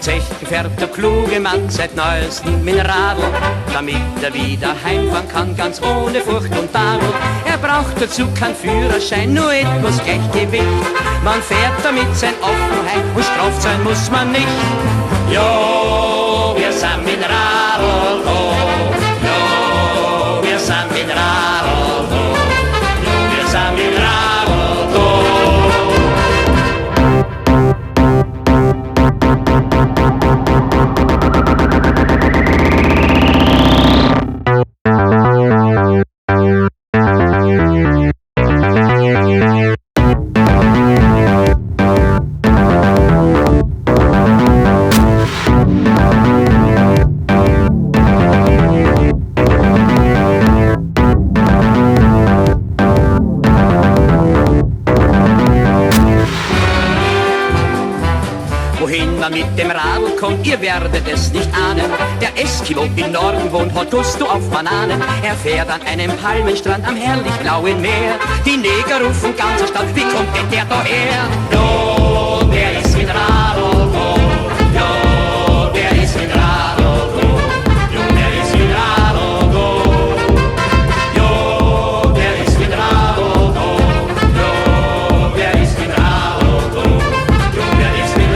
Vom Zechen fährt der kluge Mann seit neuestem mit Radl, damit er wieder heimfahren kann, ganz ohne Furcht und Tadel. Er braucht dazu keinen Führerschein, nur etwas Gleichgewicht. Man fährt damit sein Offenheit und straft sein muss man nicht. Jo, wir sind mit Radl da. Jo, wir sind mit Radl da. Jo, wir sind mit Radl da. Wohin man mit dem Radl kommt, ihr werdet es nicht ahnen. Der Eskimo im Norden wohnt, hat Gusto auf Bananen. Er fährt an einem Palmenstrand am herrlich blauen Meer. Die Neger rufen ganzer Stadt, wie kommt denn der da her? Jo, der ist mit Radl da. Jo, der ist mit Radl da. Jo, der ist mit Radl da. Jo, der ist mit Radl da. Jo, der ist mit Radl da. Jo, der ist mit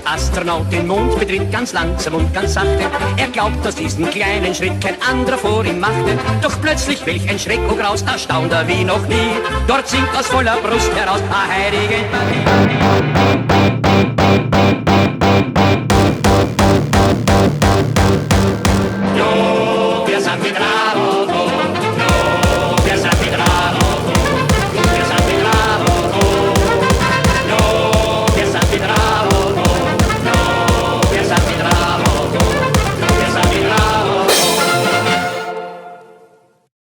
Astronaut den Mond betritt ganz langsam und ganz sachte. Er glaubt, dass diesen kleinen Schritt kein anderer vor ihm machte. Doch plötzlich, welch ein Schreck, oh Graus, erstaunt er wie noch nie. Dort singt aus voller Brust heraus, heilige Marie.